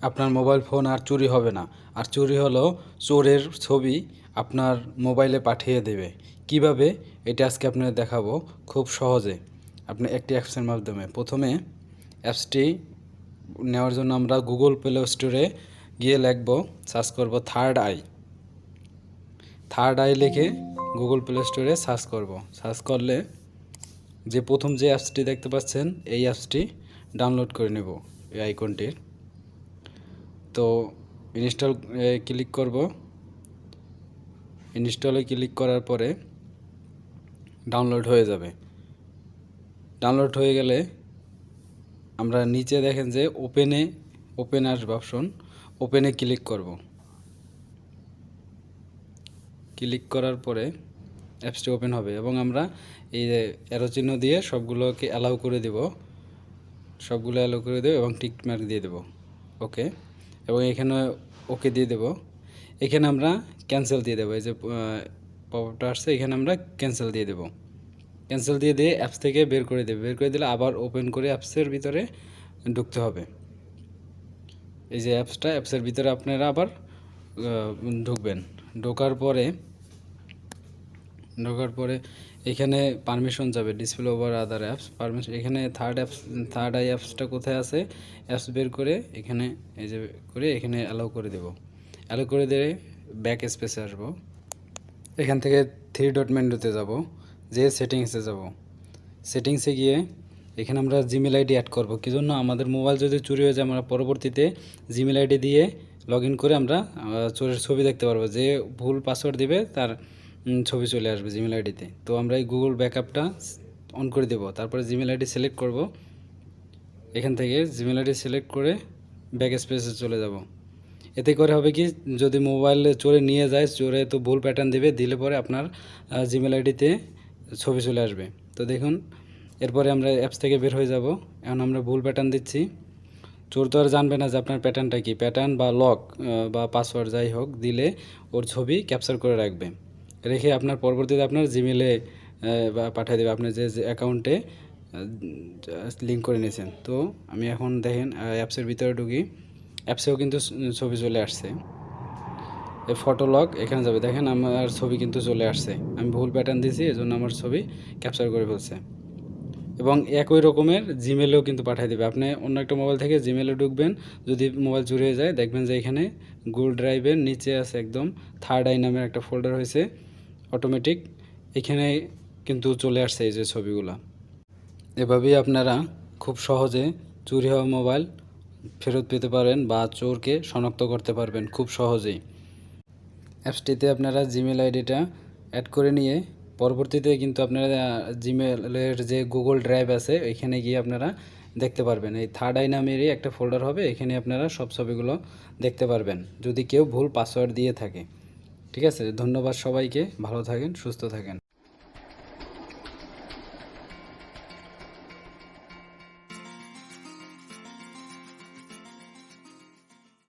আপনার mobile phone আর চুরি হবে না। আর চুরি হলেও চোরের ছবি আপনার মোবাইলে পাঠিয়ে দেবে। কিভাবে এটা আজকে আপনাদের দেখাবো খুব সহজে। আপনি একটি অ্যাপসের মাধ্যমে প্রথমে অ্যাপসটি নেওয়ার জন্য আমরা গুগল প্লে স্টোরে গিয়ে লিখব, সার্চ করব থার্ড আই লিখে গুগল প্লে স্টোরে সার্চ করব। সার্চ করলে যে প্রথম যে অ্যাপসটি দেখতে পাচ্ছেন এই অ্যাপসটি ডাউনলোড করে নেব এই আইকনটির। তো ইনস্টল ক্লিক করব। ইনস্টলে ক্লিক করার পরে ডাউনলোড হয়ে যাবে। ডাউনলোড হয়ে গেলে আমরা নিচে দেখেন যে ওপেন আসবে অপশন, ওপেনে ক্লিক করব। ক্লিক করার পরে অ্যাপসটি ওপেন হবে এবং আমরা এই অ্যারো চিহ্ন দিয়ে সবগুলোকে অ্যালাউ করে দেব, এবং টিক মার্ক দিয়ে দেব ওকে। এবং এখানে ওকে দিয়ে দেব। এখানে আমরা ক্যান্সেল দিয়ে দেবো। এই যে পপআপটা আসছে এখানে আমরা ক্যান্সেল দিয়ে দেব। ক্যান্সেল দিয়ে অ্যাপস থেকে বের করে দেবে। বের করে দিলে আবার ওপেন করে অ্যাপসের ভিতরে ঢুকতে হবে। এই যে অ্যাপসের ভিতরে আপনারা আবার ঢুকবেন। ঢোকার পরে এখানে পারমিশন যাবে, ডিসপ্লে ওভার আদার অ্যাপস পারমিশন। এখানে থার্ড আই অ্যাপসটা কোথায় আছে, অ্যাপস বের করে এখানে এই যে এখানে অ্যালাউ করে দেব। অ্যালাউ করে দিয়ে ব্যাক স্পেসে আসব। এখান থেকে থ্রি ডট মেনুতে যাব, যে সেটিংসে যাব। সেটিংসে গিয়ে এখানে আমরা জিমেল আইডি অ্যাড করব। কী জন্য, আমাদের মোবাইল যদি চুরি হয়ে যায় আমরা পরবর্তীতে জিমেল আইডি দিয়ে লগ ইন করে আমরা চোরের ছবি দেখতে পারবো। যে ভুল পাসওয়ার্ড দিবে তার ছবি চলে আসবে জিমেল আইডিতে। তো আমরা এই গুগল ব্যাকআপটা অন করে দেব। তারপরে জিমেল আইডি সিলেক্ট করব। এখান থেকে জিমেল আইডি সিলেক্ট করে ব্যাক স্পেসে চলে যাব। এতে করে হবে কি, যদি মোবাইল চোরে নিয়ে যায়, চোরে তো ভুল প্যাটার্ন দিলে পরে আপনার জিমেল আইডিতে ছবি চলে আসবে। তো দেখুন, এরপরে আমরা অ্যাপস থেকে বের হয়ে যাব। এখন আমরা ভুল প্যাটার্ন দিচ্ছি। চোর তো আর জানবে না যে আপনার প্যাটার্নটা কি, প্যাটার্ন বা লক বা পাসওয়ার্ড যাই হোক দিলে ওর ছবি ক্যাপচার করে রাখবে, রেখে আপনার পরবর্তীতে আপনার জিমেলে পাঠিয়ে দেবে আপনার যে অ্যাকাউন্টে লিঙ্ক করে নিয়েছেন। তো আমি এখন দেখেন অ্যাপসের ভিতরে ঢুকি, অ্যাপসেও কিন্তু ছবি চলে আসছে। এই ফটো লক এখানে যাবে, দেখেন আমার ছবি কিন্তু চলে আসছে। আমি ভুল প্যাটার্ন দিয়েছি, এজন্য আমার ছবি ক্যাপচার করে ফেলছে। এবং একই রকমের জিমেলেও কিন্তু পাঠিয়ে দেবে। আপনি অন্য একটা মোবাইল থেকে জিমেলে ঢুকবেন, যদি মোবাইল চুরি হয়ে যায় দেখবেন যে এখানে গুগল ড্রাইভের নিচে আছে একদম থার্ড আই নামের একটা ফোল্ডার হয়েছে অটোমেটিক, এখানে কিন্তু চলে আসছে এই যে ছবিগুলো। এভাবেই আপনারা খুব সহজে চুরি হওয়া মোবাইল ফেরত পেতে পারেন বা চোরকে শনাক্ত করতে পারবেন খুব সহজেই। অ্যাপসটিতে আপনারা জিমেল আইডিটা অ্যাড করে নিয়ে পরবর্তীতে কিন্তু আপনারা জিমেলের যে গুগল ড্রাইভ আছে এখানে গিয়ে আপনারা দেখতে পারবেন। এই থার্ড আই নামেরই একটা ফোল্ডার হবে, এখানে আপনারা সব ছবিগুলো দেখতে পারবেন যদি কেউ ভুল পাসওয়ার্ড দিয়ে থাকে। ঠিক আছে, ধন্যবাদ সবাইকে, ভালো থাকেন, সুস্থ থাকেন।